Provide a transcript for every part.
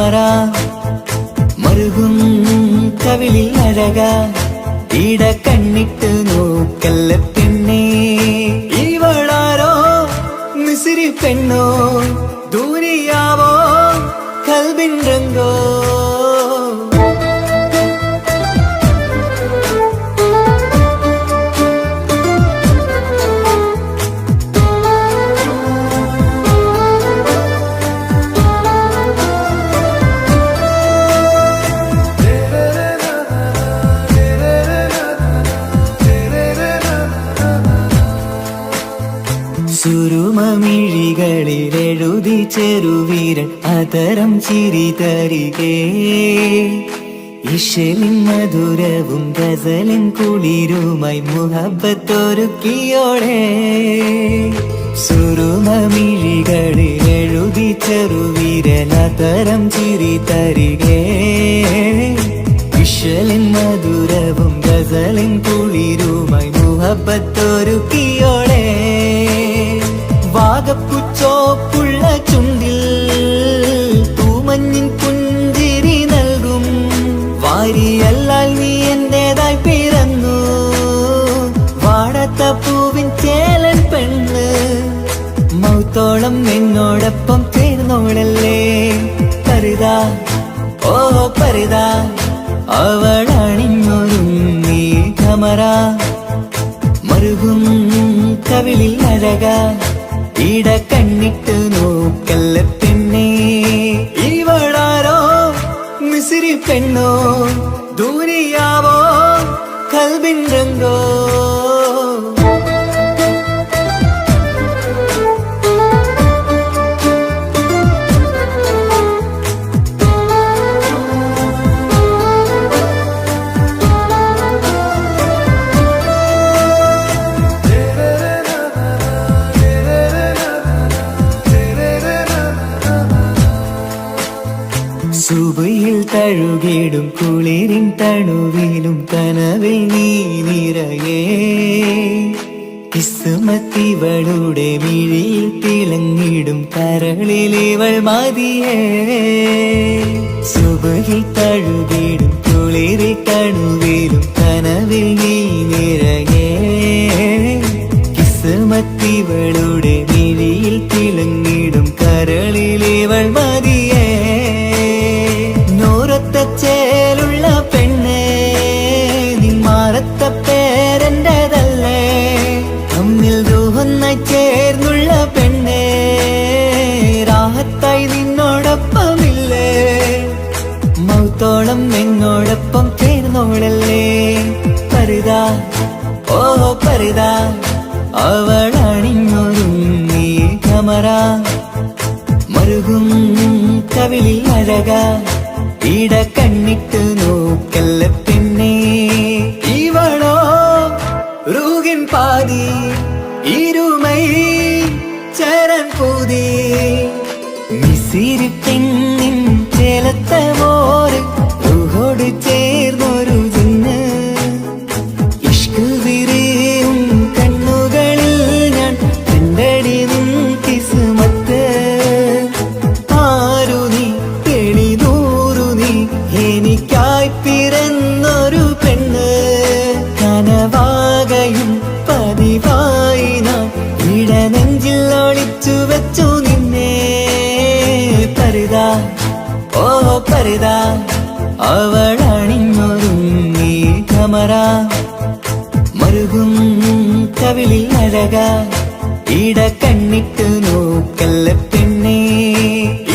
കമറ മറുകും കവിളിൽ അഴക ഇട കണ്ണിട്ട് നോക്കല്ല പെണ്ണേ ഇവളാരോ മിസിരി പെണ്ണോ ദൂരിയാവോ കൽബിൻ രംഗോ സുരുമമിഴികളിലെഴുതി ചെറുവീരൻ അതരം ചിരി തരികേ ഇശലിൻ മധുരവും ഗസലിൻ കുളിരുമായി മുഹബത്തൊരുക്കിയോടെ സുരുമമിഴികളിലെഴുതി ചെറുവീരൻ അതരം ചിരി തരികേ ഇശലിൻ മധുരവും ഗസലിൻ കുളിരുമായി മുഹബത്തൊരുക്കിയോടെ വാഗപ്പുച്ചോപ്പുള്ള ചുണ്ടിൽ തൂമഞ്ഞിൻ പുഞ്ചിരി നൽകും വാരിയല്ലാൽ നീ എന്റേതായി പിറന്നു വാടത്ത പൂവിൻ ചേലൻ പെണ്ണ് മൗത്തോളം എന്നോടൊപ്പം ചേർന്നോളല്ലേ പരിതാ ഓ പരിതാ അവളണിഞ്ഞൊരുങ്ങി കമറ മറുകും കവിളിൽ അഴക ഇട കണ്ണിട്ട് നോക്കല്ല പെണ്ണേ ഇവളാരോ മിസിരി പെണ്ണോ ദൂരിയാവോ കൽബിൻ രംഗോ സുബയിൽ തഴുകിടും കുളിരിൻ തണുവിലും കനവിൽ നീ നിറയേ കിസ്മത്തിവളുടെ മിഴിയിൽ തിളങ്ങിടും കരളിലിവൾ മതിയേ സുബയിൽ തഴുകിടും കുളിരിൽ തണുവിലും കനവിൽ നീ നിറയേ കിസ്മത്തിവളുടെ മിഴിയിൽ തിളങ്ങിടും കരളിലിവൾ മതിയേ ചേലുള്ള പെണ്ണേ നിന്മാറത്ത പേരെന്റേതല്ലേ തമ്മിൽ രൂഹൊന്നായി ചേർന്നുള്ള പെണ്ണേ രാഹത്തായി നിന്നോടൊപ്പമില്ലേ മൗത്തോളം എന്നോടൊപ്പം ചേർന്നോളല്ലേ പരിതാ ഓ പരിതാ അവളണിഞ്ഞൊരുങ്ങി കമറ മറുകും കവിളിൽ അഴക ഇട കണ്ണിട്ട് നോക്കല്ല പെണ്ണേ ഇവളോ റൂഹിൻ പാതി ഇരുമൈ ചരൻ പൂതി മിസിരി പെണ്ണിൻ ചേലത്തെ മോര് റൂഹോട് ചേർന്നൊരു ജിന്ന് ഇഷ്ക് വിരിയും കണ്ണുകളിൽ ഞാൻ കണ്ടടി നിൻ കിസ്മത്ത് ആരു നീ എനിക്കായി പിറന്നൊരു പെണ്ണ് കനവാകയും പതിവായി നാം ഇടനെഞ്ചിൽ ഒളിച്ചു വെച്ചു നിന്നെ പരിതാ ഓ പരിതാ അവളണിഞ്ഞൊരുങ്ങി കമറ മറുകും കവിളിൽ അഴക ഇട കണ്ണിട്ട് നോക്കല്ല പെണ്ണേ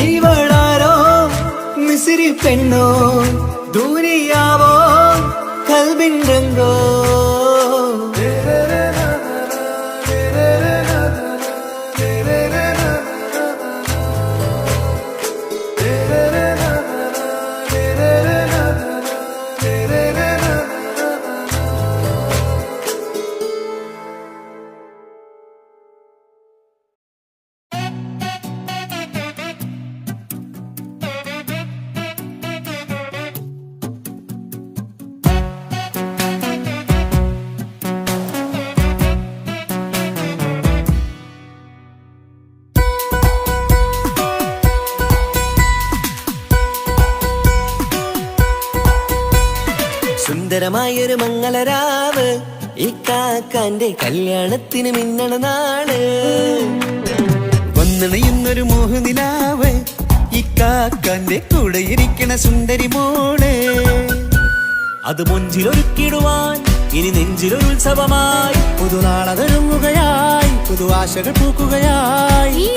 ഇവളാരോ മിസിരി പെണ്ണോ ദൂരിയാവോ കൽബിൻ രംഗോ സുന്ദരമായൊരു മംഗളരാവ് ഇക്കാക്കാന്റെ കല്യാണത്തിന് മിന്നണ നാള്. വന്നണയുന്നൊരു മോഹനിലാവ് ഇക്കാക്കാന്റെ കൂടെ ഇരിക്കണ സുന്ദരി മോള്. അത് മുഞ്ചിലൊരുക്കിടുവാൻ ഇനി നെഞ്ചിലൊരു ഉത്സവമായി പുതുനാളതൊരുങ്ങുകയായി പുതുവാശകൾ പൂക്കുകയായി.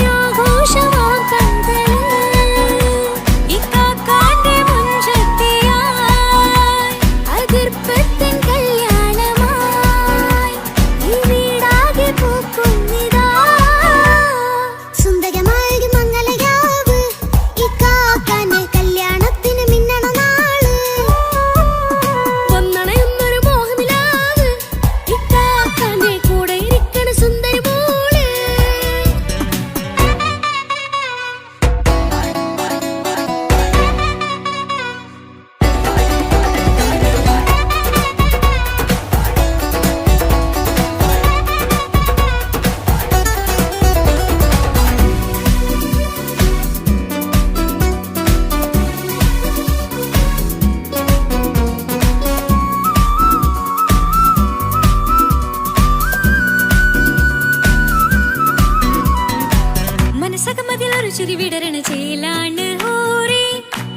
വിടരണ ചേലാണ് ഹോറി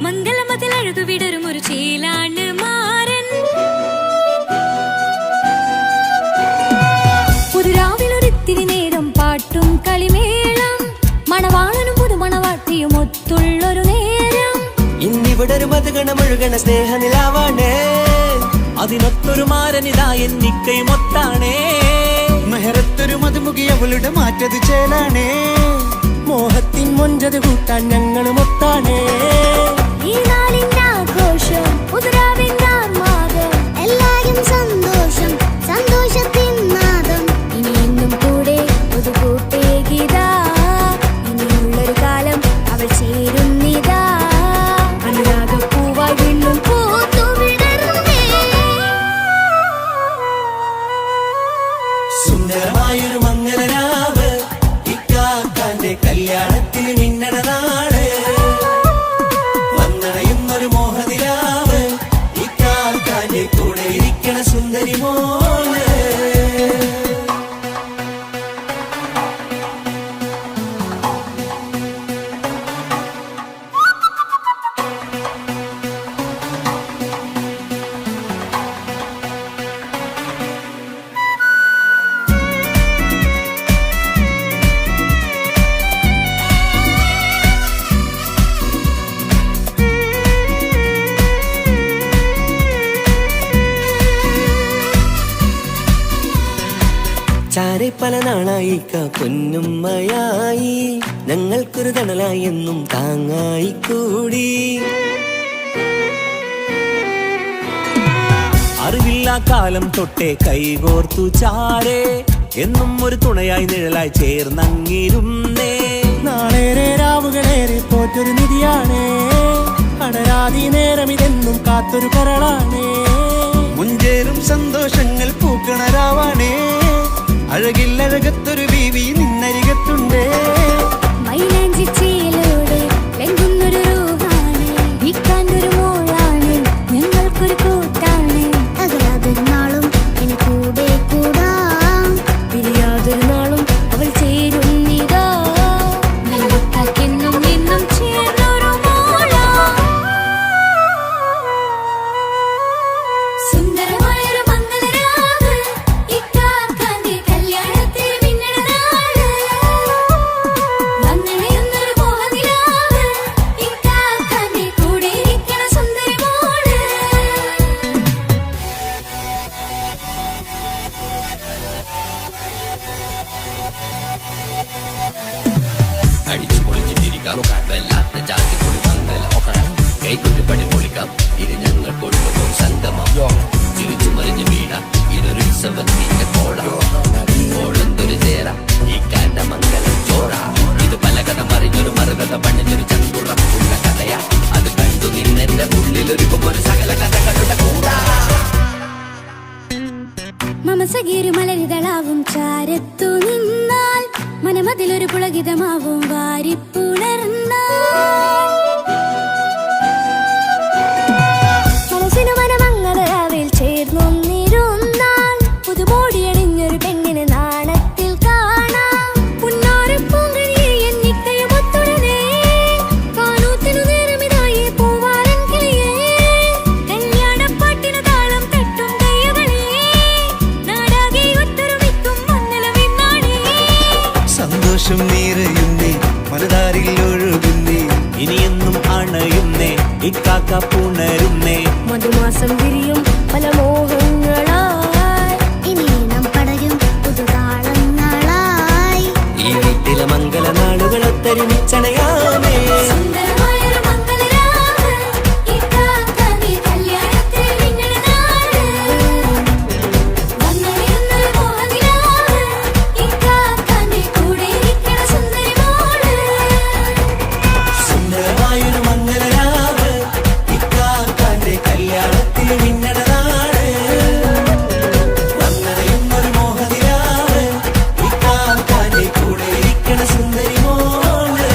മംഗളമതിൽ അഴുതു വിടരും ഒരു ചേലാണ് മാരൻ. പുതുരാവിലൊരിത്തിരി നേരം പാട്ടും കളിമേളം മണവാളനും പുതുമണവാട്ടിയും ഒത്തുള്ളൊരു നേരം. ഇന്നിവിടെ ഒരു മധുഗണമൊഴുകണ സ്നേഹനിലാവാണ് അതിനൊത്തൊരു മാരനിതാ എന്നിക്കയും ഒത്താണേ. മെഹറത്തൊരു മധുമുഖി അവളുടെ മാറ്റത് ചേലാണേ. മോഹത്തിൻ മൊഞ്ചത് കൂട്ടാൻ ഞങ്ങളും ഒത്താണേ. ഈ നാളിന്റെ ആഘോഷം പുതുരാവിന്റെ ആർമാദം എല്ലാരും സന്തോഷം സന്തോഷത്തിൻ നാദം. ഇനി എന്നും കൂടെ പുതുകൂട്ടേ ഗീതാ ഇനിയുള്ളൊരു കാലം അവൾ ചേരുന്നിതാ. അനുരാഗപ്പൂവായി വീണ്ടും പൂത്തു വിടർന്നേ. സുന്ദരമായൊരു മംഗളരാവ് ഇക്കാക്കാന്റെ കല്യാണത്തിന് മിന്നണ നാള്. വന്നണയുന്നൊരു മോഹനിലാവ് ഇക്കാക്കാന്റെ കൂടെ ഇരിക്കണ സുന്ദരി മോള്. ചാരെ പല നാളായി പൊന്നുമ്മയായി ഞങ്ങൾക്കൊരു തണലായി എന്നും താങ്ങായി കൂടി. അറിവില്ലാ കാലം തൊട്ടേ കൈകോർത്തു ചാരെ എന്നും ഒരു തുണയായി നിഴലായി ചേർന്നങ്ങിരുന്നേ. നാളേറെ രാവുകളേറെ പോറ്റൊരു നിധിയാണേ. അടരാതി നേരം ഇതെന്നും കാത്തൊരു കരളാണേ. മുഞ്ചേറും സന്തോഷങ്ങൾ പൂക്കണരാവാണേ. അഴകില്ലഴകത്തൊരു ബീവി നിന്നരികത്തുണ്ടേ. മൈലാഞ്ചിച്ചേലോടെ ലംഘുന്നൊരു രൂപാണ് ഇക്കാന്റൊരു മോളാണ് ഞങ്ങൾക്കൊരു കൂട്ടാണ്. അകലാതൊരു നാളും ഇനി കൂടെ കൂടാം പിരിയാതൊരു നാളും അവൾ ചേരുന്നിതാ. എന്നും എന്നും ചേർന്നൊരു മോളാ. സുന്ദരമായൊരു മംഗളരാവ് ഇക്കാക്കാന്റെ കല്യാണത്തിന് മിന്നണ നാള്. വന്നണയുന്നൊരു മോഹനിലാവ് ഇക്കാക്കാന്റെ കൂടെ ഇരിക്കണ സുന്ദരി മോള്. അടിച്ചു പൊളിച്ച് തിരിക്കാം വല്ലാത്ത ജാതി പൊളി മംഗലം കൈകൊട്ടി പണി പൊളിക്കാം ഇത് ഞങ്ങൾ കൊണ്ടുപോകും സംഗമം. തിരിച്ചു മറിഞ്ഞ് വീണ ഇതൊരു ഉത്സവത്തിന്റെ കോടം ഓളന്തൊരു ചേര ഈ കാറ്റ മംഗലം ചോറ. ഇത് പല കഥ മറിഞ്ഞൊരു മറുകഥ പണിഞ്ഞൊരു ചങ്കുറപ്പുള്ള കഥയാ. അത് കണ്ടു നിന്നെന്റെ ഉള്ളിലൊരുക്കും ഒരു സകല കഥകളുടെ കൂടാ. മമസകീരു മലരിതളാവും ചാരത്തു നിന്നാൽ മനമതിലൊരു പുളകിതമാവും വാരിപ്പുണർന്നാൽ. മനസ്സിനു മനമംഗളരാവിൽ ഇക്കാക്ക പുണരുന്നേ. മധുമാസം വിരിയും പല മോഹങ്ങളായി ഇനി നാം പടരും പുതുതാളങ്ങളായി ഈ വീട്ടിലെ മംഗളനാളുകൾ ഒത്തൊരുമിച്ചണയാമേ. സുന്ദരമായൊരു മംഗളരാവ് ഇക്കാക്ക നീ കല്യാണത്തിൽ മിന്നണനാട് വന്നണിയുന്നൊരു മോഹനിലാവ് ഇക്കാക്ക നീ കൂടെ ഇരിക്കണ സുന്ദരി മോള് സുന്ദരമായൊരു മംഗളരാവ് ഇക്കാക്കാന്റെ കല്യാണത്തിൽ മിന്നണനാട് വന്നറിയുന്നൊരു മോഹനിലാവ് ഇക്കാക്കാന്റെ കൂടെ ഇരിക്കണ സുന്ദരി മോള്.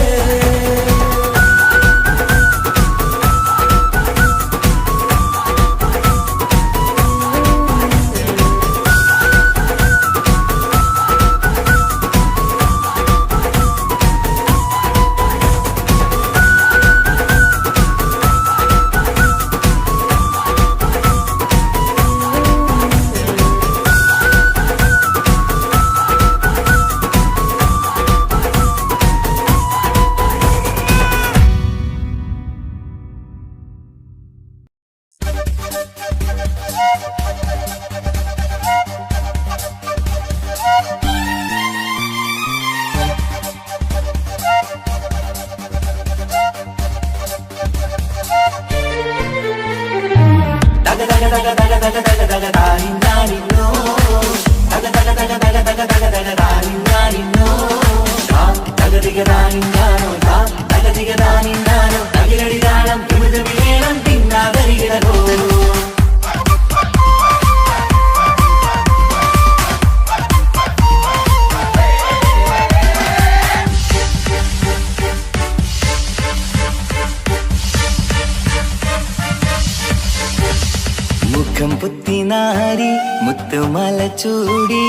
മുഖം പുത്തിനാരി മുത്തുമല ചൂടി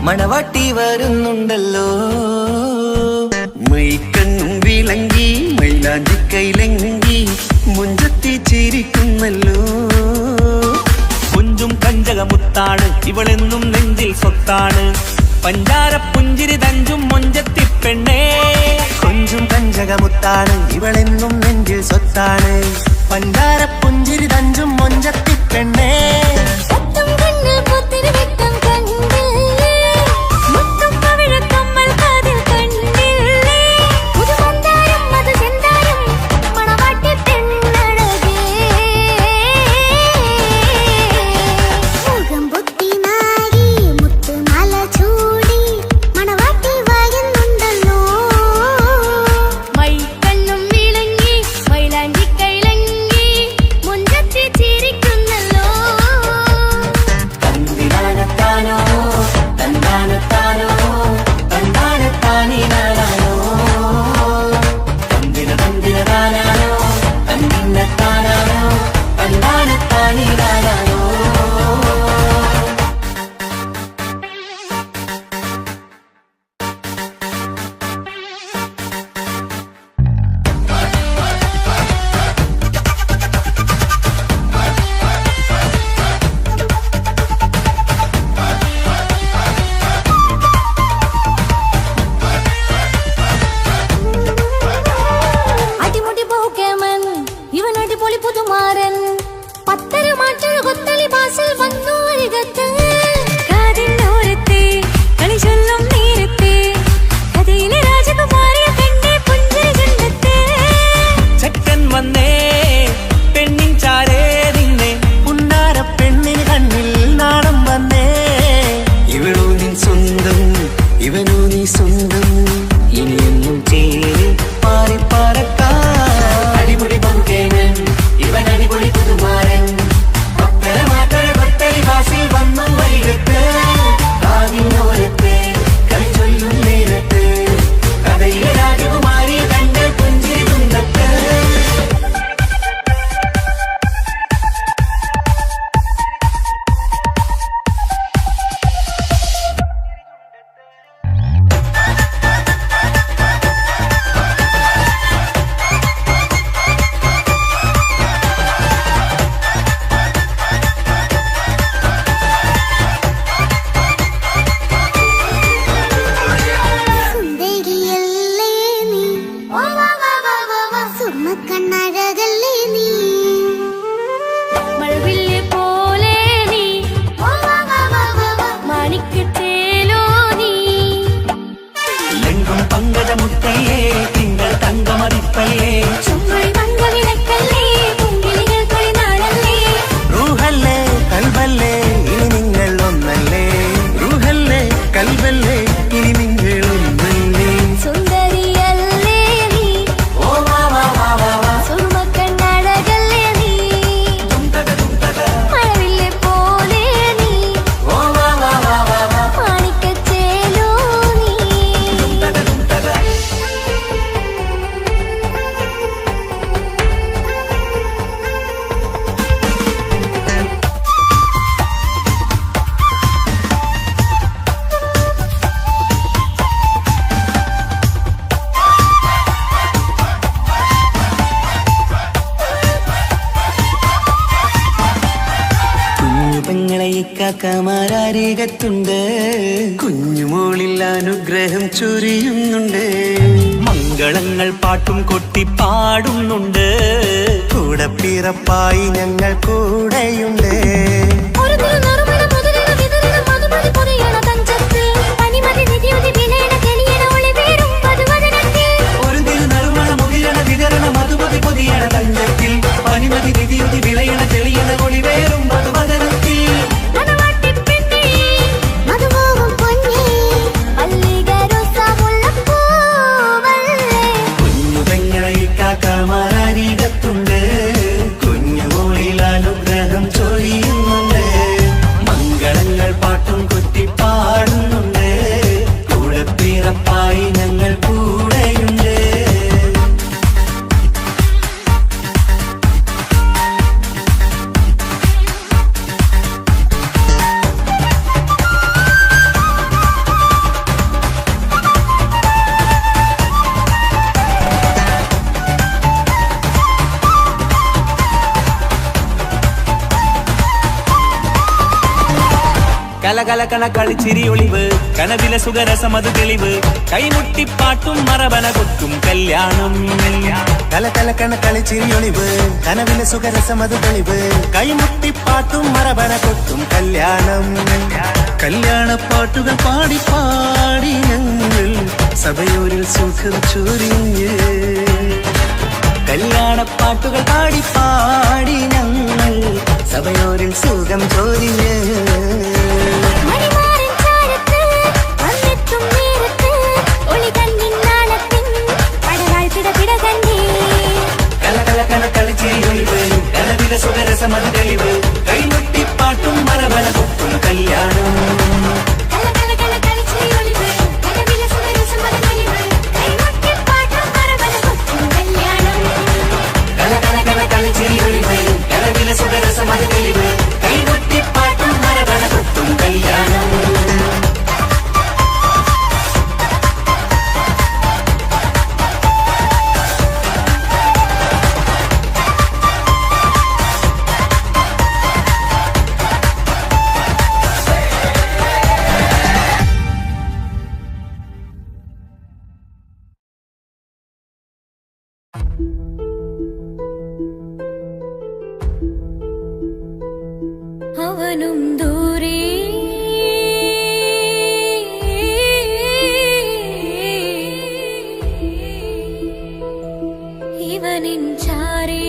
മണവാട്ടി വരുന്നുണ്ടല്ലോ. മൈക്കണ്ണും വിളങ്ങി മൈലാഞ്ചി കൈലങ്ങി മുഞ്ചത്തി ചിരിക്കുന്നല്ലോ. കുഞ്ചും കഞ്ചകമുത്താണ് ഇവളെന്നും നെഞ്ചിൽ സ്വത്താണ്. പഞ്ചാര പുഞ്ചിരി തഞ്ചും മൊഞ്ചത്തി പെണ്ണേ. കുഞ്ചും കഞ്ചകമുത്താണ് ഇവളെന്നും നെഞ്ചിൽ സ്വത്താണ്. പഞ്ചാര പുഞ്ചിരി തഞ്ചും മൊഞ്ചത്തി പെണ്ണേ. സത്തം കണ്ണിൽ പുത്തിരി വെട്ടം കണ്ടില്ലേ മുത്തും പവിഴക്കമ്മൽ കാതിൽ കണ്ടില്ലേ പുതുമന്ദാരം മധുചന്ദാരം മണവാട്ടി പെണ്ണഴകേ മുഖം പൊത്തി നാരി മുത്തുമാല ചൂടി മണവാട്ടി വരുന്നുണ്ടല്ലോ. മൈക്കണ്ണും വിളങ്ങി മൈലാഞ്ചി കൈലങ്ങി മുഞ്ചത്തി ചിരിക്കുന്നല്ലോ. തന്തിനാനത്താനോ തന്താനത്താനോ തന്താനത്താനിനാനോ തന്തിന തന്തിനതാനാനോ തന്തിന്നത്താനാനോ തന്താനത്താനിനാനോ. അടിമുടി പോക്കേമൻ ഇവൻ അടിപൊളി പുതുമാരൻ പത്തര മാറ്റൊരു കൊത്തളി ബാസിൽ വന്നു അരികത്ത് കാതിനോരത്തെ കളി ചൊല്ലും നേരത്തെ കഥയിലെ രാജകുമാരിയെ കണ്ടേ പുഞ്ചിരി കണ്ടെത്തേ. ചെക്കൻ വന്നേ പെണ്ണിൻ ചാരേ നിന്നെ പുന്നാര പെണ്ണിന് കണ്ണിൽ നാണം വന്നേ. ഇവളോ നീ സ്വന്തം ഇവനോ നീ സ്വന്തം ഇനിയൊന്നും ചേരി പാറി പറക്കാം. അടിപൊളി പങ്കുകേനൻ ഇവൻ അടിപൊളി കാക്കമാരരികത്തുണ്ട്, കുഞ്ഞുമോളിൽ അനുഗ്രഹം ചൊരിയുന്നുണ്ട്. മംഗളങ്ങൾ പാട്ടും കൊട്ടി പാടുന്നുണ്ട്, കൂടെ പിറപ്പായി ഞങ്ങൾ കൂടെയുണ്ട്. ഒരു തിരുനറുമണ പൊതിരണ വിതരണ മധുമതി പൊതിയണ തഞ്ചത്തിൽ പനിമതി നിധിയുതി വിലയണ തെളിയണ ഒളി വീടും പതുവദനത്തിൽ. ഒരു തിരുനറുമണ മുതിരണ വിതരണ മധുമതി പൊതിയണ തഞ്ചത്തിൽ പനിമതി നിധിയുതി വിളയണ തെളിയണ ഒളി വേറും മധുവദനത്തിൽ. മണവാട്ടിപ്പെണ്ണേ മധുപോകും പൊന്നേ മല്ലികരോസമുള്ള പൂവല്ലേ. കുഞ്ഞു പെങ്ങളെ കാക്കമാരരികത്തുണ്ട്, കുഞ്ഞുമോളിൽ അനുഗ്രഹം ചൊരിയുന്നുണ്ട്. മംഗളങ്ങൾ പാട്ടും കൊട്ടി പാടുന്നുണ്ട്, കൂടെ പിറപ്പായി ഞങ്ങൾ കൂടെയുണ്ട്. കലകലകണ കളിച്ചിരി ഒളിവ്, കനവിലെ സുഖരസമത് തെളിവ്, കൈമുട്ടിപ്പാട്ടും മറവന കൊട്ടും കല്യാണം. കലകലകണ കളിച്ചിരി ഒളിവ്, കനവിലെ സുഖരസമത് തെളിവ്, കൈമുട്ടിപ്പാട്ടും മറവന കൊട്ടും കല്യാണം. കല്യാണപ്പാട്ടുകൾ പാടി പാടി ഞങ്ങൾ സഭയോരിൽ സുഖം ചൊരിഞ്ഞ്. കല്യാണപ്പാട്ടുകൾ പാടി പാടി ഞങ്ങൾ സഭയോരിൽ സുഖം ചൊരിഞ്ഞ്. മണിമാറിൻ ചാരത്ത് വന്നെത്തും നേരത്ത് ഒളി കണ്ണിൻ നാളത്തിൻ പടവാൾ പിടപിട കണ്ടേ. കലകലകണ കളിച്ചിരി ഒളിവ്, കനവിലെ സുഖരസമത് തെളിവ്, കൈമുട്ടിപ്പാട്ടും മറവന കൊട്ടും കല്യാണം. കലകലകണ കളിച്ചിരി ഒളിവ്, കനവിലെ സുഖരസമത് തെളിവ്, കൈമുട്ടിപ്പാട്ടും മറവന കൊട്ടും കല്യാണം. കലകലകണ കളിച്ചിരി ഒളിവ്, കനവിലെ സുഖരസമത് തെളിവ്, കൈമുട്ടിപ്പാട്ടും മറവന കൊട്ടും കല്യാണം. അവനും ദൂരെ ഇവനിൻ ചാരേ.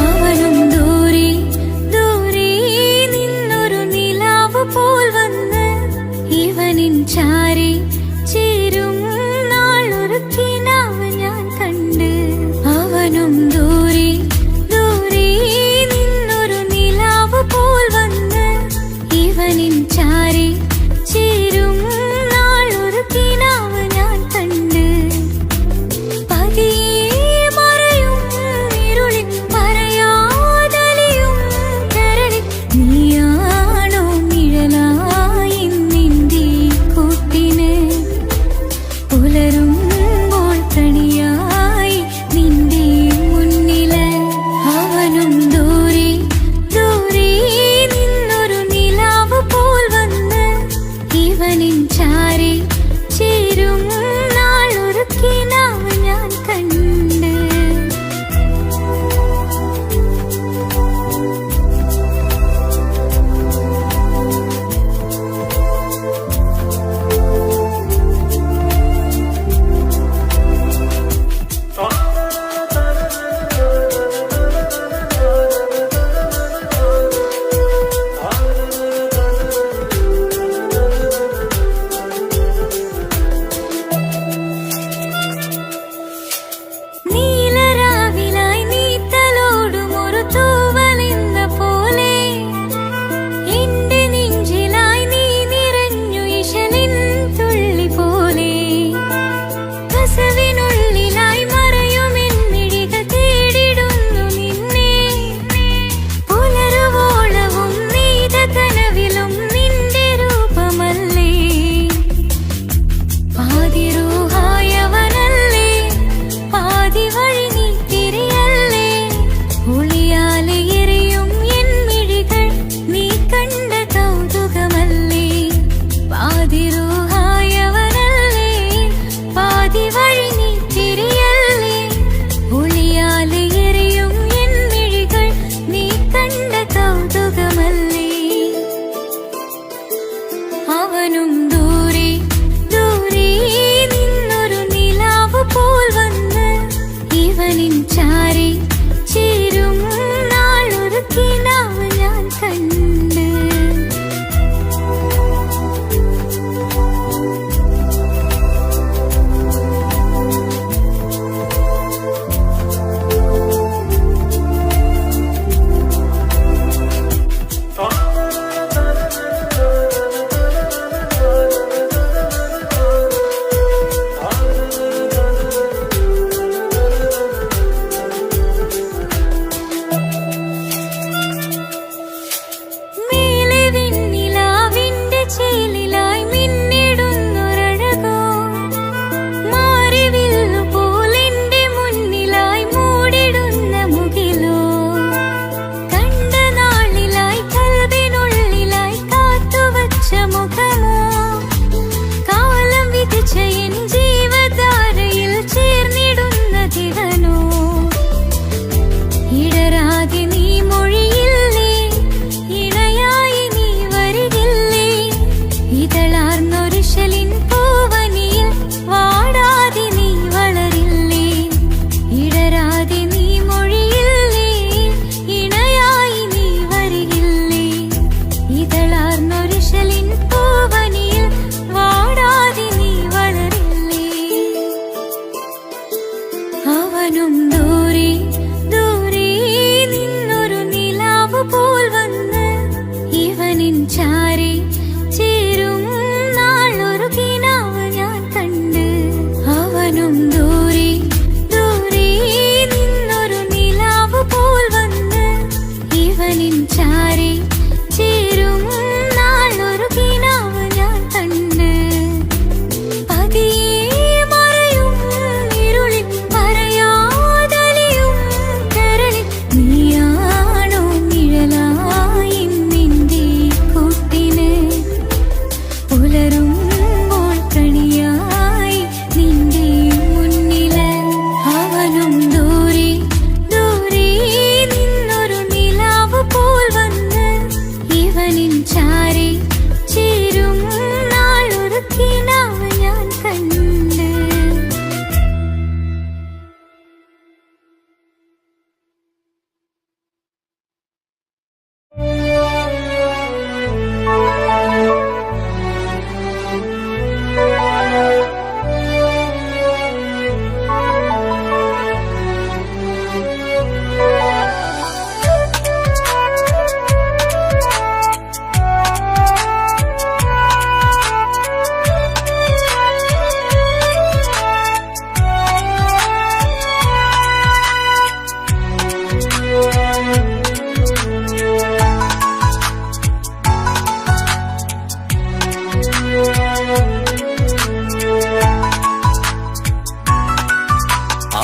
അവനും ദൂരെ ഇവനിൻ ചാരി ചേരും നാളൊരു കിനാവ് ഞാൻ കണ്ട്. അവനും ദൂരെ ദൂരെ നിന്നൊരു നിലാവ് പോൽ വന്ന് ഇവനിൻ ചാരി ചേരും നാളൊരു കിനാവ് ഞാൻ കണ്ട്. അവനും ദൂരെ ദൂരെ നിന്നൊരു നിലാവ് പോൽ വന്ന് ഇവനിൻ ചാരി ചേരും നാളൊരു കിനാവ് ഞാൻ കണ്ട്. പതിയെ മറയും ഇരുളിൽ പറയാതലിയും കരളിൽ നീയാണോ നിഴലായി നിന്റെ കൂട്ടിന്. പുലരുമ്പോൾ കണിയായി നിന്റെ മുന്നില്. അവനും ദൂരെ ദൂരെ നിന്നൊരു നിലാവ് പോൽ വന്ന് ഇവനിൻ ചാരി ചേരും നാളൊരു കിനാവ് ഞാൻ കണ്ട്.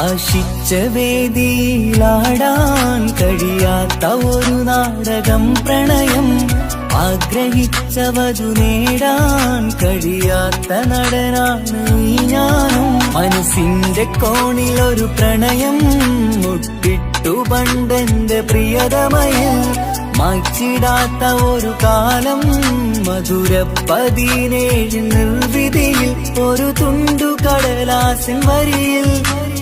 ആശിച്ച വേദിയിലാടാൻ കഴിയാത്ത ഒരു നാടകം പ്രണയം. ആഗ്രഹിച്ചവതു നേടാൻ കഴിയാത്ത നടനാണ് ഈ ഞാനും. മനസ്സിന്റെ കോണിലൊരു പ്രണയം മുട്ടിട്ടു പണ്ടെന്റെ പ്രിയതമയിൽ. മായ്ച്ചിടാത്ത ഒരു കാലം മധുര 17 നിർവിധിയിൽ. ഒരു തുണ്ടു കടലാസിൻ വരിയിൽ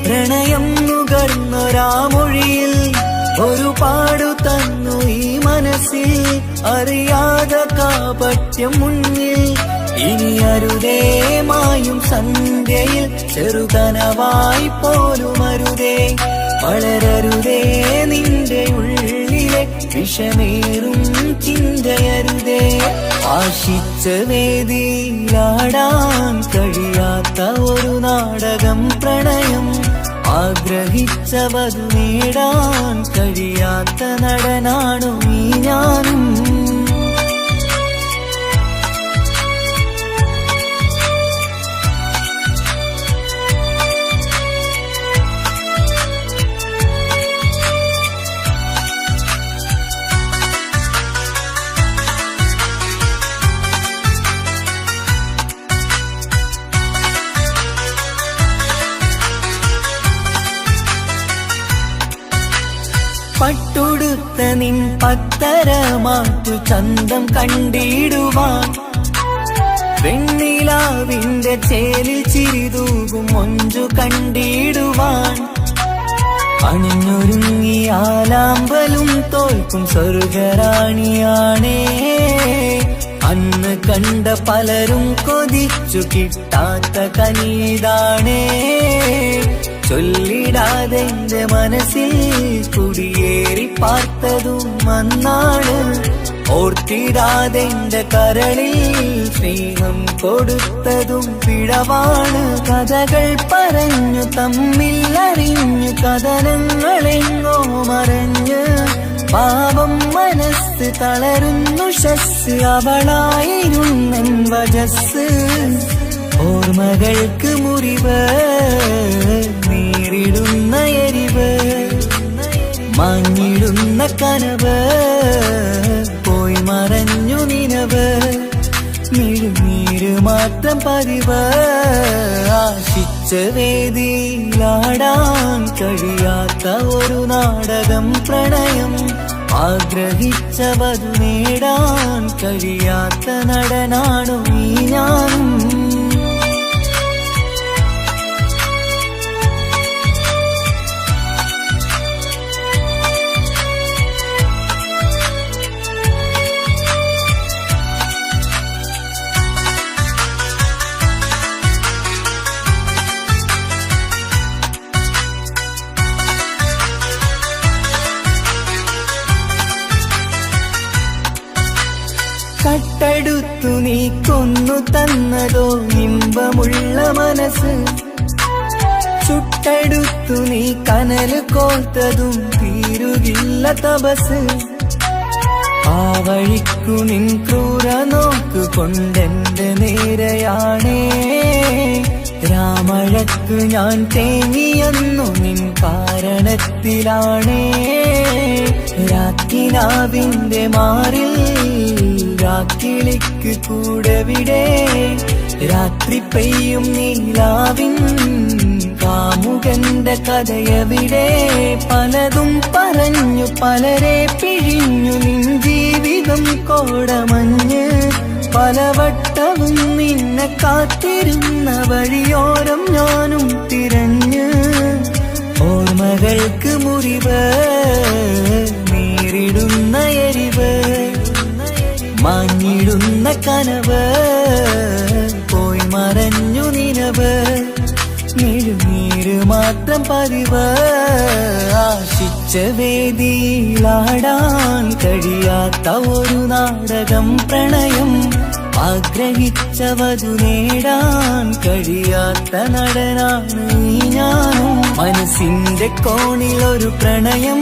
പ്രണയം നുകർന്നൊരാമൊഴിയിൽ ഒരു പാടു തന്നു ഈ മനസ്സിൽ. അറിയാതെ കാപട്യം മുന്നിൽ ഇനി അരുതേ മായും സന്ധ്യയിൽ. ചെറുകനവായി പോലും അരുതേ വളരരുതേ നിന്റെ ഉള്ളിലെ വിഷമേറും ചിന്തയരുതേ. ആശിച്ച വേദിയിലാടാൻ കഴിയാത്ത ഒരു നാടകം പ്രണയം. ആഗ്രഹിച്ചവതു നേടാൻ കഴിയാത്ത നടനാണു ഈ ഞാനും. പട്ടുടുത്ത നിൻ പത്തരമാറ്റു ചന്തം കണ്ടിടുവാൻ. വെണ്ണിലാവിന്റെ ചേലിൽ ചിരിതൂകും മൊഞ്ചു കണ്ടിടുവാൻ. അണിഞ്ഞൊരുങ്ങിയാലാമ്പലും തോൽക്കും സ്വർഗറാണിയാണേ. അന്ന് കണ്ട പലരും കൊതിച്ചു കിട്ടാത്ത കനീതാണേ. ചൊല്ലിടാതെ എന്റെ മനസ്സിൽ കുടിയേറി പാർത്തതും അന്നാണ്. ഓർത്തിടാതെ എന്റെ കരളിൽ സ്നേഹം കൊടുത്തതും പിഴവാണ്. കഥകൾ പറഞ്ഞു തമ്മിൽ അറിഞ്ഞു കഥനങ്ങളെങ്ങോ മറഞ്ഞ് പാപം മനസ്സ് തളരുന്നു ശസ്. അവളായിരുന്നൻ വജസ്. ഓർമ്മകൾക്ക് മുറിവ് നേരിടുന്ന എരിവ് മങ്ങിടുന്ന കനവ് പോയി മറഞ്ഞു നിനവ്. മിഴുനീര് മാത്രം പതിവ്. ആശിച്ച വേദിയിലാടാൻ കഴിയാത്ത ഒരു നാടകം പ്രണയം. ആഗ്രഹിച്ച വധു നേടാൻ കഴിയാത്ത നടനാണു ഈ ഞാനും. കട്ടെടുത്തു നീ കൊന്നു തന്നതോ ഇമ്പമുള്ള മനസ്സ്. ചുട്ടെടുത്തു നീ കനല് കോർത്തതും തീരുകില്ല തപസ്. ആ വഴിക്കു നിൻ ക്രൂര നോക്കു കൊണ്ടെന്റെ നേരെയാണേ. രാമഴക്ക് ഞാൻ തേങ്ങിയെന്നു നിൻ കാരണത്തിലാണേ. രാക്കിനാവിന്റെ മാറിൽ രാക്കിളിക്ക് കൂടെവിടെ. രാത്രി പെയ്യും നീലാവിൻ കാമുകന്റെ കഥയവിടെ. പലതും പറഞ്ഞു പലരെ പിഴിഞ്ഞു നിൻ ജീവിതം കോടമഞ്ഞ്. പലവട്ടവും നിന്നെ കാത്തിരുന്ന വഴിയോരം ഞാനും തിരഞ്ഞ്. ഓർമ്മകൾക്ക് മുറിവ് നേരിടുന്ന എരിവ് മങ്ങിടുന്ന കനവ് പോയി മറഞ്ഞു നിനവ്. മിഴുനീര് മാത്രം പതിവ്. ആശിച്ച വേദിയിലാടാൻ കഴിയാത്ത ഒരു നാടകം പ്രണയം. ആഗ്രഹിച്ച വധു നേടാൻ കഴിയാത്ത നടനാണ് ഈ ഞാനും. മനസ്സിന്റെ കോണിൽ ഒരു പ്രണയം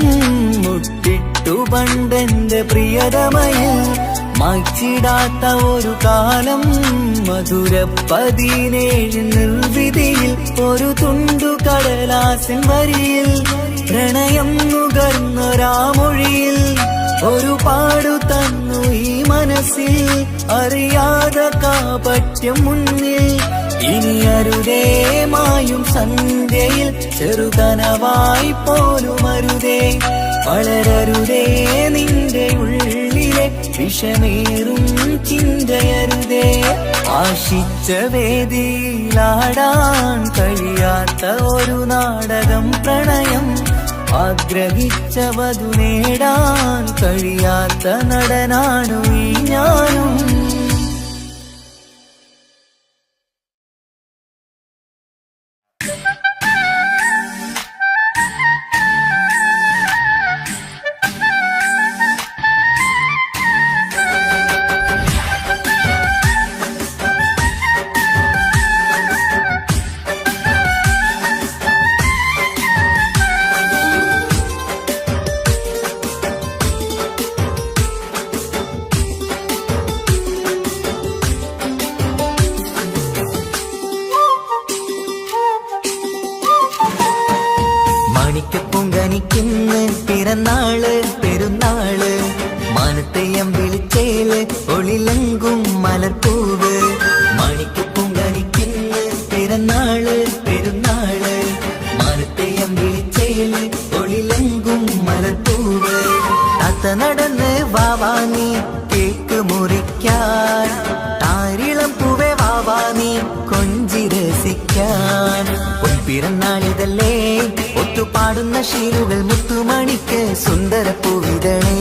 മുട്ടിട്ടു പണ്ടെന്റെ പ്രിയതമയിൽ. മായ്ച്ചിടാത്ത ഒരു കാലം മധുര 17 നിർവിധിയിൽ. ഒരു തുണ്ടു കടലാസിൻ വരിയിൽ പ്രണയം നുകർന്നൊരാമൊഴിയിൽ. ഒരു പാടു തന്നു ഈ മനസ്സിൽ അറിയാതെ കാപട്യം മുന്നിൽ. ഇനി അരുതേ മായും സന്ധ്യയിൽ ചെറുകനവായി പോലും അരുതേ. വളരരുതേ നിന്റെ ഉള്ളിലെ വിഷമേറും ചിന്തയരുതേ. ആശിച്ച വേദിയിലാടാൻ കഴിയാത്ത ഒരു നാടകം പ്രണയം. ആഗ്രഹിച്ച വധു നേടാൻ കഴിയാത്ത നടനാണു ഈ ഞാനും. മാണിക്കപ്പൊങ്കനിക്കിന്ന് പിറന്നാള് പെരുന്നാള്. മാനത്തെയം വിളിച്ചേല് ഒളിലങ്കും മലർപ്പൂവ്. മാണിക്കപ്പൊങ്കനിക്കിന്ന് പിറന്നാള് പെരുന്നാള്. മാനത്തെയം വിളിച്ചേല് ഒളിലങ്കും മലർപ്പൂവ്. താത്ത നടന്ന് വാവാനി കേക്ക് മുറിക്കാൻ. താരിളം പൂവേ വാവാനി കൊഞ്ചി രസിക്കാൻ. പിറന്നാളിതല്ലേ ഒത്തുപാടും പാടുന്ന ശീലുകൾ മുത്തുമണിക്ക് സുന്ദരപ്പൂവിതളേ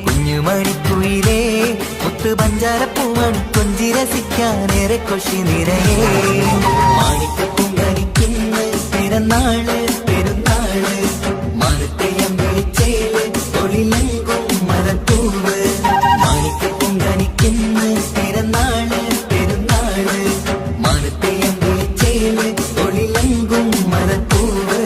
കുഞ്ഞുമണിക്കുയിലേ മുത്തു പഞ്ചാരപ്പൂമണി കൊഞ്ചി രസിക്കാനേറെ കൊഷി നിറയേ മാണിക്കപ്പൂങ്കണിക്കുന്ന പിറന്നാള് പെരുന്നാള് മരത്തെയം വിളിച്ചേല് തൊഴിലെങ്കും മരപ്പൂവ് മാണിക്കപ്പൂങ്കണിക്കുന്ന പിറന്നാള് പെരുന്നാള് മരത്തെയം വിളിച്ചേല് തൊഴിലെങ്കും മരപ്പൂവ്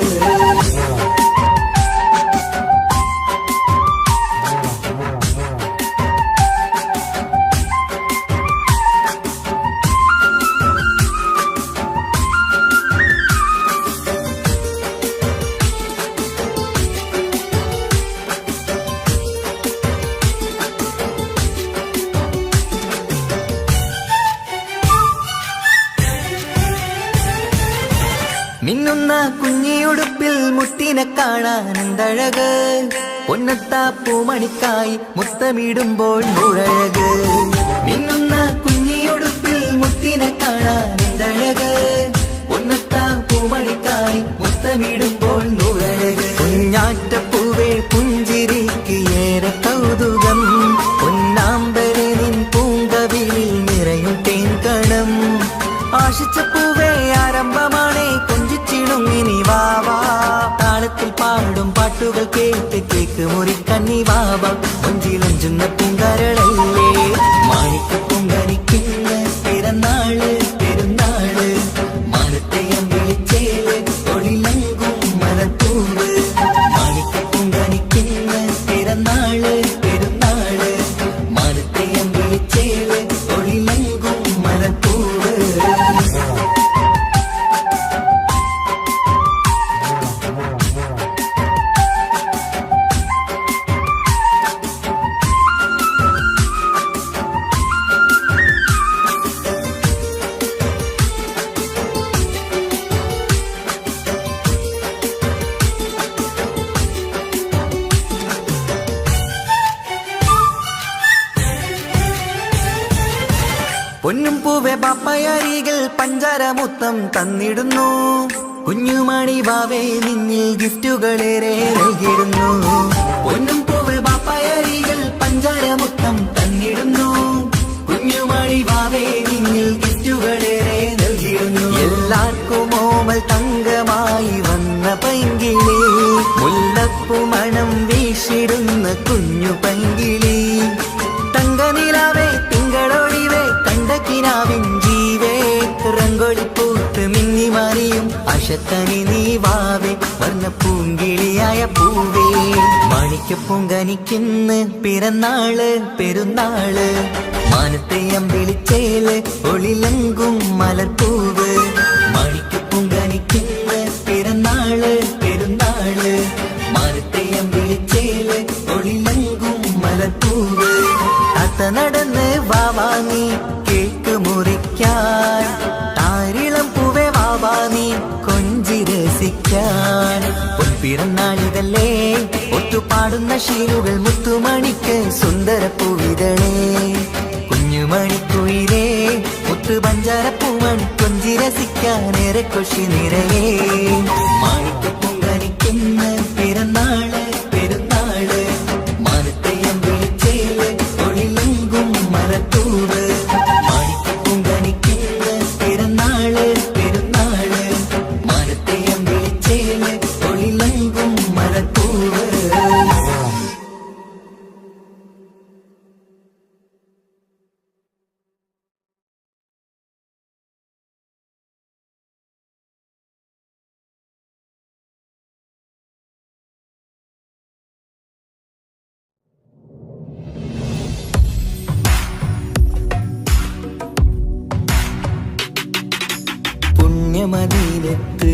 മിന്നുന്ന കുഞ്ഞിയുടുപ്പിൽ മുത്തിനെ കാണാൻ എന്തഴക് പൊന്നത്താ പൂമണിക്കായി മുത്തമിടുമ്പോൾ മുഴഴക് മിന്നുന്ന കുഞ്ഞിയുടുപ്പിൽ മുത്തിനെ കാണാൻ എന്തഴക് പൊന്നത്താ പൂമണിക്കായി മുത്തമിടുമ്പോൾ മുഴഴക് കുഞ്ഞാറ്റപ്പൂവേ പുഞ്ചിരിക്ക് ഏറെ കൗതുകം പൊന്നാമ്പരെ നിൻ പൂങ്കവിളിൽ നിറയും തേൻകണം ആശിച്ച പൂവേ ആരംഭമാണേ കൊഞ്ചിച്ചിടുങ്ങിനി വാവാ താളത്തിൽ പാടും പാട്ടുകൾ കേട്ട് കേക്ക് മുറിക്കണ്ണി വാവാ കൊഞ്ചിലഞ്ചുന്ന പൂങ്കരളല്ലേ മാണിക്കപ്പൂങ്കണിക്കുന്ന പിറന്നാള് പെരുന്നാള് മാനത്തെയം വിളിച്ചേല് തൊഴിലെങ്കും മരപ്പൂവ് മാണിക്കപ്പൂങ്കണിക്കുന്ന പിറന്നാള് പെരുന്നാള് മാനത്തെയം വിളിച്ചേല് തൊഴിലെങ്കും മരപ്പൂവ് പൊന്നും പൂവെ പാപ്പയരികൾ പഞ്ചാരമുത്തം തന്നിടുന്നു കുഞ്ഞുമണി വാവേ നിന്നിൽ ഗിഫ്റ്റുകളേറെ നൽകിടുന്നു പൊന്നും പൂവെ പാപ്പയരികൾ പഞ്ചാരമുത്തം തന്നിടുന്നു കുഞ്ഞുമണി വാവേ നിന്നിൽ ഗിഫ്റ്റുകളേറെ നൽകിടുന്നു എല്ലാവർക്കും ഓമൽ തങ്കമായി വന്ന പൈങ്കിളി മുല്ലപ്പൂ മണം വീശിടുന്ന കുഞ്ഞു പൈങ്കിളി തങ്കനിലാവേ തിങ്കളൊഴിവേ കണ്ടക്കിനാവിൻ ജീവേ റംഗോളിപ്പൂത്ത് മിന്നി മാറിയും അശത്തനി നീ വാവേ വർണ്ണ പൂങ്കിളിയായ പൂവേ മാണിക്കപ്പൂങ്കനിക്കുന്ന പിറന്നാള് പെരുന്നാള് മാനത്തെയം വിളിച്ചേല് ഒളിലെങ്കും മലർപ്പൂവ് മാണിക്കപ്പൂങ്കനിക്കുന്ന പിറന്നാള് പെരുന്നാള് മാനത്തെയം വിളിച്ചേല് ഒളിലെങ്കും മലർപ്പൂവ് അത്ത നടന്ന് വാവാനി കേക്ക് മുറിക്കാൻ താരിളം പൂവേ വാവാനി കൊഞ്ചി രസിക്കാൻ പൊൻപിറന്നാളിതല്ലേ ഒത്തുപാടുന്ന ശീലുകൾ മുത്തുമണിക്ക് സുന്ദരപ്പൂവിതളേ കുഞ്ഞുമണിക്കുയിലേ മുത്തു പഞ്ചാരപ്പൂമണി കൊഞ്ചി രസിക്കാനേറെ കൊഷി നിറയേ മാണിക്കപ്പൂങ്കണിക്കുന്ന പിറന്നാള് പെരുന്നാള് മാനത്തെയം വിളിച്ചേല് തൊഴിലെങ്കും മരപ്പൂവ് മാണിക്കപ്പൂങ്കണിക്കുന്ന പിറന്നാള് പെരുന്നാള് മാനത്തെയം വിളിച്ചേല് തൊഴിലെങ്കും മരപ്പൂവ് പുണ്യമദീനത്ത്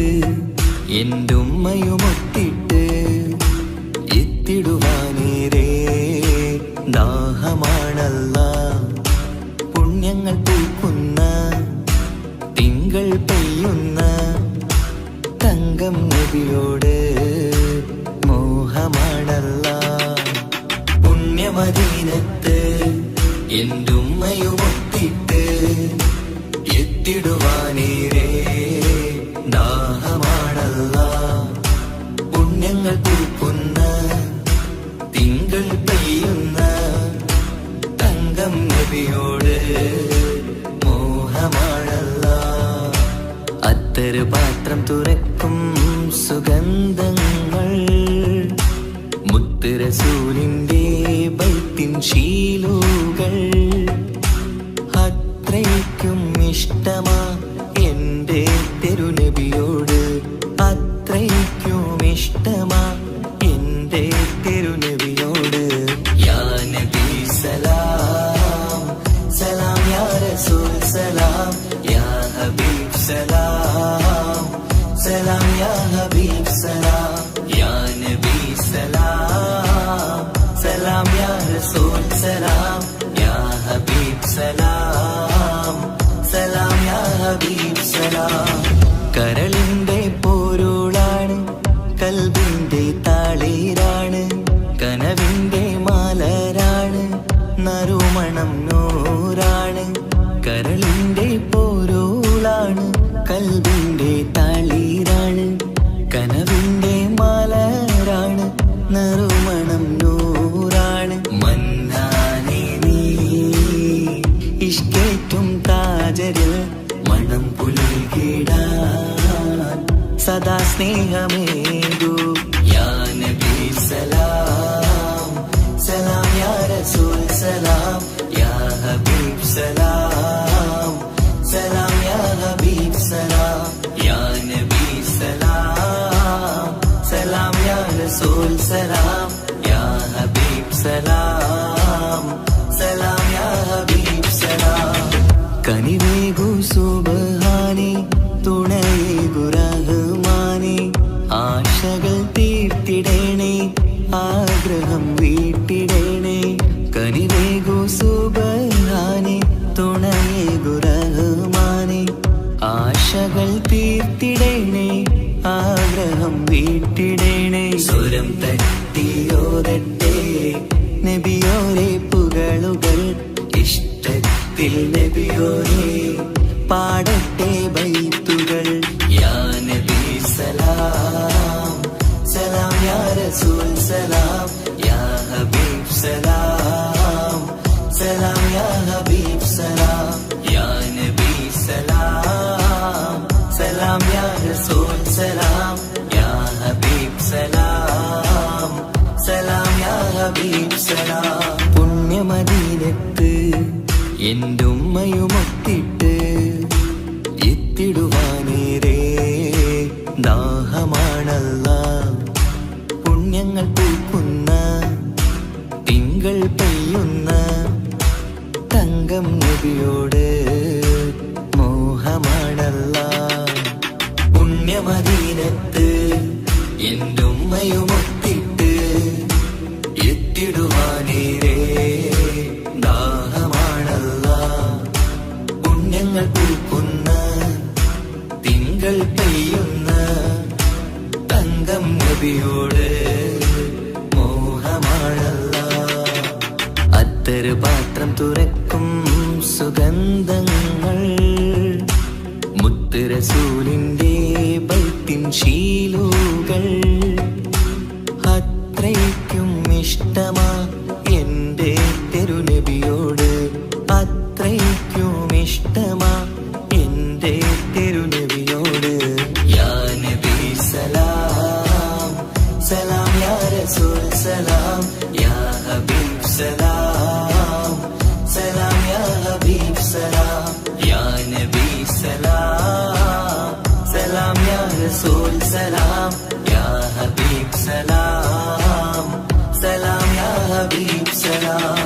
എന്റുമ്മയുമൊത്തിട്ട് എത്തിടുവാനേരേ ദാഹമാണല്ല പുണ്യങ്ങൾ പൂക്കുന്ന തിങ്കൾ പെയ്യുന്ന തങ്കം നബിയോട് മോഹമാണല്ല പുണ്യമദീനത്ത് എന്റുമ്മയുമൊത്തിട്ട് എത്തിടുവാനേരേ ദാഹമാണല്ല പൂക്കുന്ന തിങ്കൾ പെയ്യുന്ന തങ്കം നബിയോട് മോഹമാണല്ല. അത്തറ് പാത്രം തുറക്കും സുഗന്ധങ്ങൾ മുത്ത് റസൂലിന്റെ ബൈത്തിൻ ശീലുകൾ. അത്രയ്ക്കും ഇഷ്ടമാ എന്റെ തിരുനബിയോട്, അത്രയ്ക്കും ഇഷ്ടമാ എന്റെ തിരുനബിയോട്. യാ നബി സലാം സലാം, യാ റസൂൽ സലാം, യാ ഹബീബ് സലാം സലാം, യാ ഹബീബ് സലാം, യാ നബി സലാം സലാം, യാ റസൂൽ സലാം, യാ ഹബീബ് സലാം സലാം, യാ ഹബീബ് സലാം. കരളിന്റെ പോരുളാണ്, കൽബിന്റെ താളീരാണ്, കനവിന്റെ മാലരാണ്, നറുമണം നൂറാണ്. കരളിന്റെ പോരുളാണ്, കൽബിന്റെ താളീരാണ്, കനവിന്റെ മാലരാണ്, നറുമണം നൂറാണ്. മന്നാനെ നീ ഇഷ്കേറ്റും താജരിൽ മണം പുൽകിടാൻ സദാ സ്നേഹമേകൂ. യാ നബി സലാം സലാം, യാ റസൂൽ സലാം, യാ ഹബീബ് സലാം സലാം, യാ ഹബീബ് സലാം, യാ നബി സലാം സലാം, യാ റസൂൽ സലാം, യാ ഹബീബ് സലാം സലാം, യാ ഹബീബ് സലാം. കനിവേകു സുബ്ഹാനേ, തുണയേകു റഹ്മാനേ, ആശകൾ തീർത്തിടണേ, ആഗ്രഹം വീട്ടിടണേ. കനിവേകു സുബ്ഹാനേ, തുണയേകു റഹ്മാനേ, ആശകൾ തീർത്തിടണേ, ആഗ്രഹം വീട്ടിടണേ. സ്വരം തട്ടിയോരട്ടെ നബിയോരെ പുകളുകൾ, ഇഷ്ടത്തിൽ നബിയോരെ പാടട്ടെ ബൈത്തുകൾ. യാ നബി സലാം സലാം, യാ റസൂൽ സലാം, യാ ഹബീബ് സലാം സലാം, യാ ഹബീബ് സലാം, യാ നബി സലാം സലാം, യാ റസൂൽ സലാം, യാ ഹബീബ് സലാം സലാം, യാ ഹബീബ് സലാം. പുണ്യമദീനത്ത് എൻ്റെ ഉമ്മയുമൊത്തിട്ട് എത്തിടുവാനേരേ ദാഹമാണല്ല. പുണ്യങ്ങൾ പൂക്കുന്ന തിങ്കൾ പെയ്യുന്ന തങ്കം നബിയോട് മോഹമാണല്ല. പുണ്യമദീനത്ത് എൻ്റെ ഉമ്മയുമൊത്തിട്ട് എത്തിടുവാനേരേ ദാഹമാണല്ല. പുണ്യങ്ങൾ പൂക്കുന്ന തിങ്കൾ പെയ്യുന്ന തങ്കം നബിയോട് മോഹമാണല്ല. അത്തറ് പാത്രം തുറക്കും സുഗന്ധങ്ങൾ മുത്ത് റസൂലിന്റെ ബൈത്തിൻ ശീലുകൾ. അത്രയ്ക്കും ഇഷ്ടമാ എന്റെ തിരുനബിയോട്, അത്രയ്ക്കും ഇഷ്ടമാ എന്റെ തിരുനബിയോട്. യാ നബി സലാം സലാം, യാ റസൂൽ സലാം, യാ ഹബീബ് സലാം സലാം, യാ ഹബീബ് സലാം, യാ നബി സലാം സലാം, യാ റസൂൽ സലാം, യാ ഹബീബ് സലാം സലാം, യാ ഹബീബ് സലാം.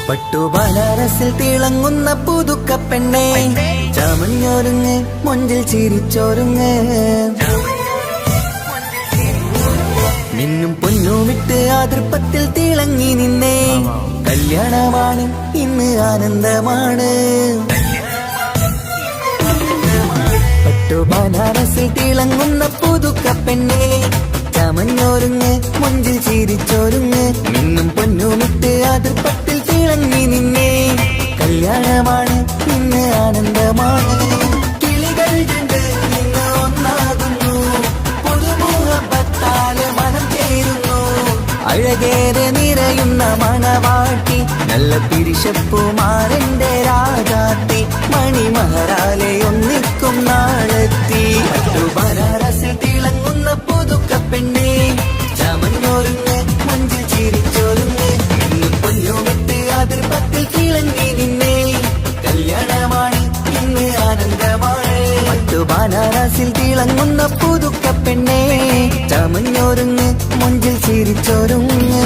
പട്ടുബനാറസിൽ തിളങ്ങുന്ന പുതുക്കപ്പെണ്ണെ ചമഞ്ഞൊരുങ്ങ് മൊഞ്ചിൽ ചിരിച്ചൊരുങ്ങ് മിന്നും പൊന്നുമിട്ട് ആതൃപ്പത്തിൽ തിളങ്ങി നിന്നേ കല്യാണമാണ് ഇന്ന് ആനന്ദമാണ് പട്ടുബനാറസിൽ തിളങ്ങുന്ന പുതുക്കപ്പെണ്ണെ ചമഞ്ഞൊരുങ്ങ് മൊഞ്ചിൽ ചിരിച്ചൊരുങ്ങ് മിന്നും പൊന്നുമിട്ട് ആതൃപ്പത്തിൽ തിളങ്ങി നിന്നേ കല്യാണമാണ് ഇന്ന് ആനന്ദമാണ് കിളികൾ രണ്ട് ഇന്ന് ഒന്നാകുന്നു പുതുമുഖത്താല് മനം ചേരുന്നു അഴകേറെ നിറയുന്ന മണവാട്ടി നല്ല പിരിശപ്പുമാരന്റെ രാജാത്തി മണിമഹറാലെ ഒന്നിക്കും നാളെത്തി പട്ടുബനാറസിൽ തിളങ്ങുന്ന പുതുക്കപ്പെണ്ണെ ചമഞ്ഞൊരുങ്ങ് മഞ്ചിൽ ചിരിച്ചൊരുങ്ങ് ഇന്നും പൊന്നുമിട്ട് അതിർപ്പത്തിൽ തിളങ്ങി നിന്നേ കല്യാണമാണ് ഇന്ന് ആനന്ദമാണ് പട്ടുബനാറസിൽ തിളങ്ങുന്ന പുതുക്കപ്പെണ്ണെ ചമഞ്ഞൊരുങ്ങ് മഞ്ചിൽ ചിരിച്ചൊരുങ്ങ്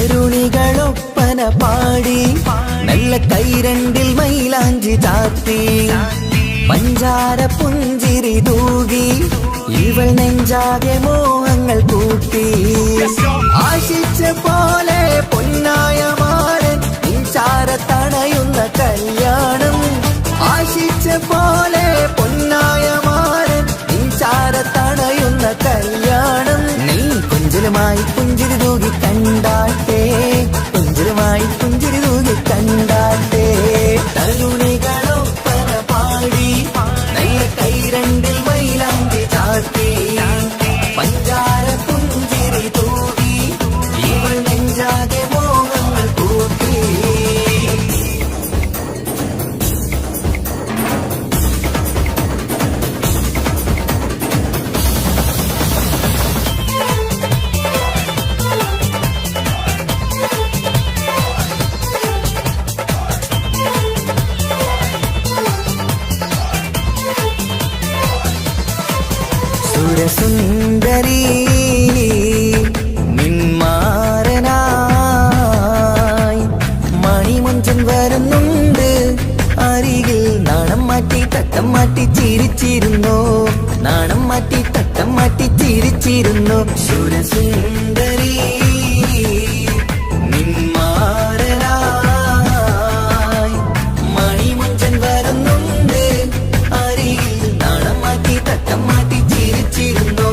തരുണികളൊപ്പന പാടി നല്ല കൈരണ്ടിൽ മൈലാഞ്ചി ചാത്തി പഞ്ചാര പുഞ്ചിരി തൂകി ഇവൾ നെഞ്ചാകെ മോഹങ്ങൾ കൂട്ടി ആശിച്ച പോലെ പൊന്നായ മാരൻ നിൻചാര തണയുന്ന കല്യാണം ആശിച്ച പോലെ പൊന്നായ മാരൻ നിൻചാര തണയുന്ന കല്യാണം നീ കുഞ്ചലുമായി പുഞ്ചിരി തൂകി കണ്ടാട്ടെ കുഞ്ചലുമായി പുഞ്ചിരി തൂകി കണ്ടാട്ടെ തരുണികളൊപ്പന പാടി നല്ല കൈരണ്ടിൽ മൈലാഞ്ചി ചാത്തി പഞ്ചാര പുഞ്ചിരി തൂകി ഇവൾ നെഞ്ചാകെ മോഹങ്ങൾ കൂട്ടി സുരസുന്ദരി നിന്മാരനായി മണിമൊഞ്ചൻ വരുന്നുണ്ട് അരികിൽ നാണം മാറ്റി തട്ടം മാറ്റി ചിരിച്ചിരുന്നു നാണം മാറ്റി തട്ടം മാറ്റി ചിരിച്ചിരുന്നു സുരസുന്ദരി നിന്മാരനായി മണിമൊഞ്ചൻ വരുന്നുണ്ട് അരികിൽ നാണം മാറ്റി തട്ടം മാറ്റി ചിരിച്ചിരുന്നു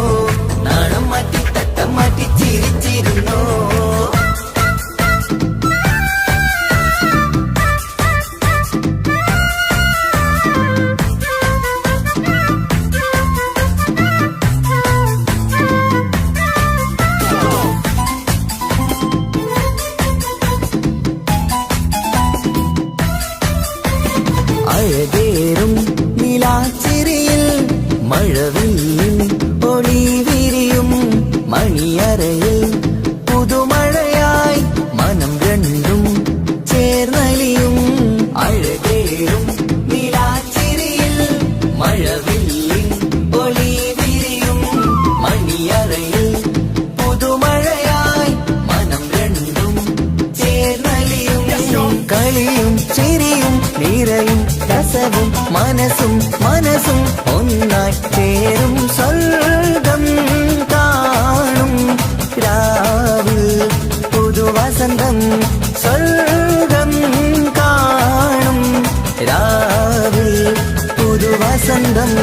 നാണം മാറ്റി തട്ടം മാറ്റി ചിരിച്ചിരുന്നു അഴകേറും നിലാച്ചിരിയിൽ മഴവില്ലിൻ ഒളി വിരിയും മണിയറയിൽ പുതുമഴയായി മനം രണ്ടും ചേർന്നലിയും അഴകേറും നിലാച്ചിരിയിൽ മഴവില്ലിൻ ഒളി വിരിയും മണിയറയിൽ പുതുമഴയായി മനം രണ്ടും ചേർന്നലിയും കളിയും ചിരിയും നിറയും രസവും മനസ്സും മനസ്സും ഒന്നായി ചേരും സ്വർഗം കാണും രാവിൽ പുതുവസന്തം സ്വർഗം കാണും രാവിൽ പുതുവസന്തം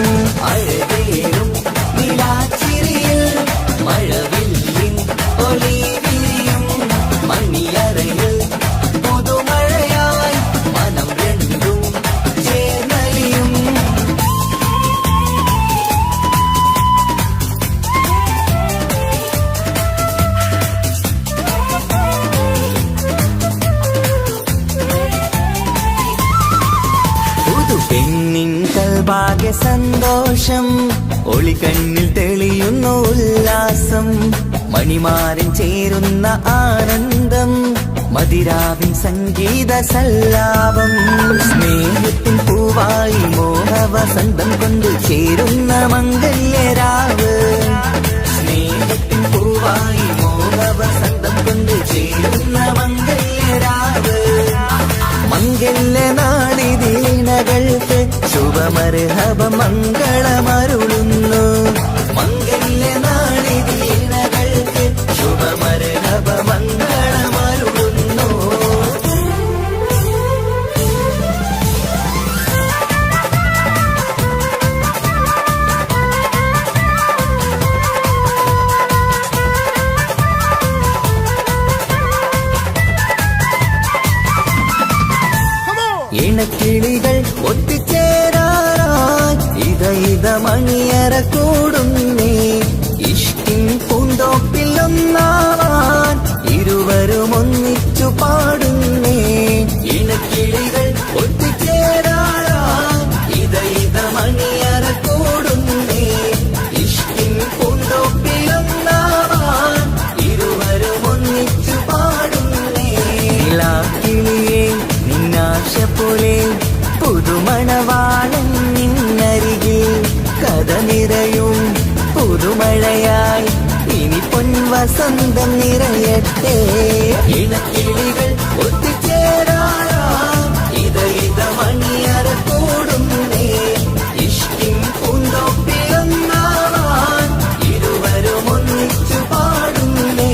അഴകേറും നിലാച്ചിരിയിൽ മഴവില്ലിൽ ആകെ സന്തോഷം, ഒളികണ്ണിൽ തെളിയുന്നു ഉല്ലാസം, മണിമാരൻ ചേരുന്ന ആനന്ദം, മതിരാവിൻ സംഗീത സല്ലാപം. സ്നേഹത്തിൻ പൂവായി മോഹവസന്തം കൊണ്ട് ചേരുന്ന മംഗല്യരാവ്. സ്നേഹത്തിൻ പൂവായി മോഹവസന്തം കൊണ്ട് ചേരുന്ന മംഗല്യരാവ്. മംഗല്യനാളിതീണകൾക്ക് ശുഭമർഹബ മംഗളമരുളുന്നു. മംഗല്യനാളിതീണകൾക്ക് ശുഭമർഹബ മംഗളമരുളുന്നു. ഇണക്കിളികൾ ഒത്തുചേരാറായി ഇത മണിയറ കൂടുന്നേ. ഇഷ്കിൻ പൂന്തോപ്പിൽ ഒന്നാവാൻ ഇരുവരും ഒന്നിച്ചു പാടുന്നേ. ഇണക്കിളികൾ ഒത്തുചേരാറായി ഇത മണിയറ കൂടുന്നേ. ഇഷ്കിൻ പൂന്തോപ്പിൽ ഒന്നാവാൻ ഇരുവരും ഒന്നിച്ചു പാടുന്നേ. കിളിയേ നിന്നാശ പോലെ പുതുമണവാളൻ നിന്നരികിൽ കഥ നിറയും പുതുമഴയായി ഇനി പൊൻവസന്തം നിറയട്ടെ. ഇണക്കിളികൾ ഒത്തുചേരാറാം ഇത മണിയറ കൂടുന്നേ. ഇഷ്കിൻ പൂന്തോപ്പിലൊന്നാവാൻ ഇരുവരും ഒന്നിച്ചു പാടുന്നേ.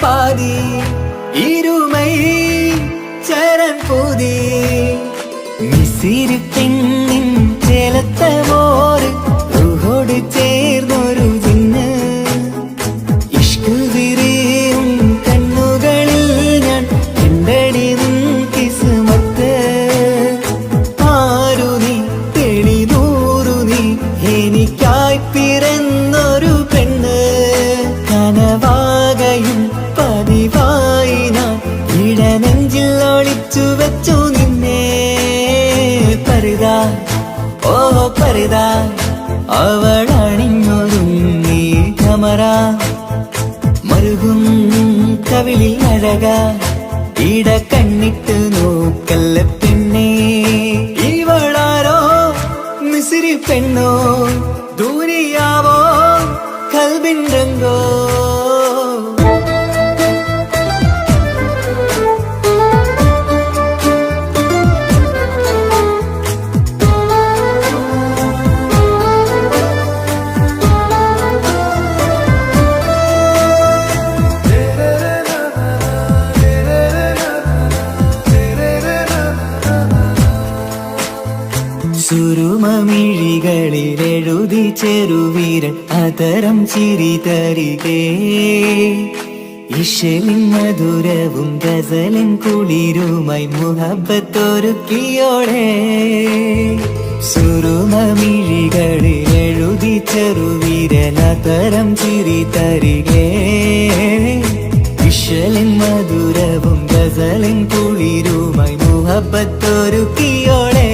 பாதி இருமை சரண் பூதி മിസിരി പെണ്ണിൻ ചേലത്ത മോര് റൂഹോട് ചേർന്നൊരു ജിന്ന് ഇഷ്ക് വിരിയും കണ്ണുകളിൽ ഞാൻ കണ്ടടി നിൻ കിസ്മത്ത് ആരു നീ തെളിനൂറു നീ എനിക്കായി പിറന്നൊരു പെണ്ണ് കനവാകയും പതിവായി ഞാൻ ഇടനെഞ്ചിൽ ഒളിച്ചു വെച്ചു നിന്നെ പരിതാ ഓ പരിതാ അവളണിഞ്ഞൊരുങ്ങി കമറ മരുകും കവിളിൽ അഴക ഇട കണ്ണിട്ട് നോക്കല്ല പെണ്ണേ ഇവളാരോ മിസിരി പെണ്ണോ ദൂരിയാവോ കൽബിൻ രംഗോ സുരുമമിഴികളിൽ എഴുതി ചെറുവീരൻ അതരം ചിരി തരികേ ഇശലിൻ മധുരവും ഗസലിൻ കുളിരുമായി മുഹബത്തൊരുക്കിയോടെ സുരുമമിഴികളിൽ എഴുതി ചെറുവീരൻ അതരം ചിരി തരികേ ഇശലിൻ മധുരവും ഗസലിൻ കുളിരുമായി മുഹബത്തൊരുക്കിയോടെ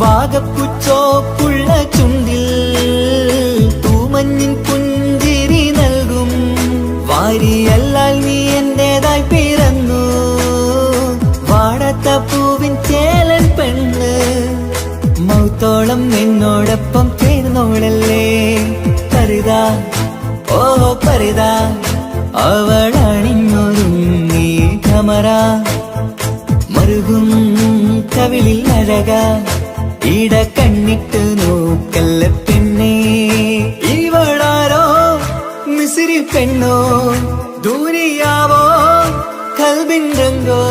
വാഗപ്പുച്ചോപ്പുള്ള ചുണ്ടിൽ തൂമഞ്ഞിൻ പുഞ്ചിരി നൽകും വാരിയല്ലാൽ നീ എന്റേതായി പിറന്നു വാടത്ത പൂവിൻ ചേലൻ പെണ്ണ് മൗത്തോളം എന്നോടൊപ്പം ചേർന്നോളല്ലേ പരിതാ ഓ പരിതാ അവളണിഞ്ഞൊരുങ്ങി കമറ മരുകും കവിളിൽ അഴക ഇട കണ്ണിട്ട് നോക്കല്ല പെണ്ണേ ഇവളാരോ മിസിരി പെണ്ണോ ദൂരിയാവോ കൽബിൻ രംഗോ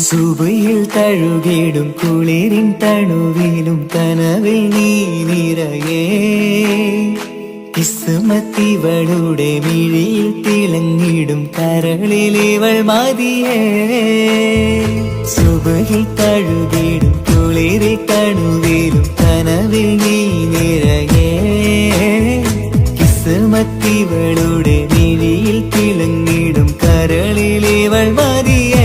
സുബയിൽ തഴുകിടും കുളിരിൻ തണുവിലും കനവിൽ നീ നിറയേ കിസ്മത്തിവളുടെ മിഴിയിൽ തിളങ്ങിടും കരളിലിവൾ മതിയേ സുബയിൽ തഴുകിടും കുളിരിൽ തണുവിലും കനവിൽ നീ നിറയേ കിസ്മത്തിവളുടെ മിഴിയിൽ തിളങ്ങിടും കരളിലിവൾ മതിയേ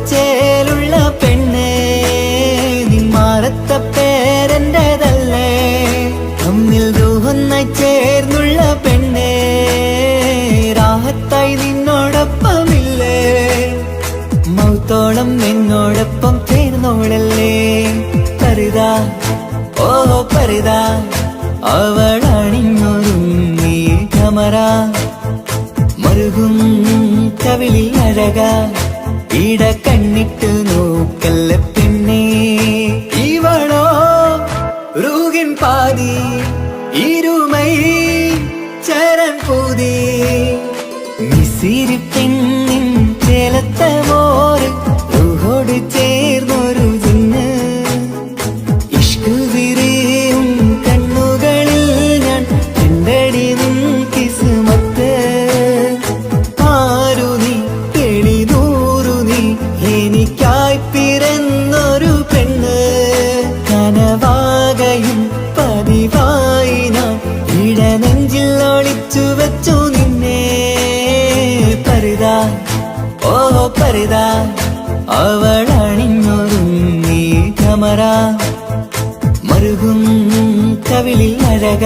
ചേലുള്ള പെണ്ണേ നിന്മാറത്ത പേരെന്റേതല്ലേ തമ്മിൽ ദൂഹൊന്നായി ചേർന്നുള്ള പെണ്ണേ രാഹത്തായി നിന്നോടൊപ്പമില്ലേ മൗത്തോളം എന്നോടൊപ്പം ചേർന്നോളല്ലേ പരിതാ ഓ പരിതാ അവളണിഞ്ഞൊരുങ്ങി കമറ മരുകും കവിളിൽ അഴക ഇട കണ്ണിട്ട് നോക്കല്ല പെണ്ണേ ഇവളോ റൂഹിൻ പാതി ഇരുമൈ ചരൺ പൂതി മിസിരി പെണ്ണിൻ ചേലത്ത മോര് റൂഹോട് ചേർന്നൊരു ജിന്ന് ഇഷ്ക് വിരിയും കണ്ണുകളിൽ ഞാൻ കണ്ടടി നിൻ കിസ്മത്ത് ആരു നീ തെളിനൂറു നീ എനിക്കായി പിറന്നൊരു പെണ്ണ് കനവാകയും പതിവായി ഞാൻ ഇടനെഞ്ചിൽ ഒളിച്ചു വെച്ചു നിന്നെ പരിതാ ഓ പരിതാ അവളണിഞ്ഞൊരുങ്ങി കമറ മരുകും കവിളിൽ അഴക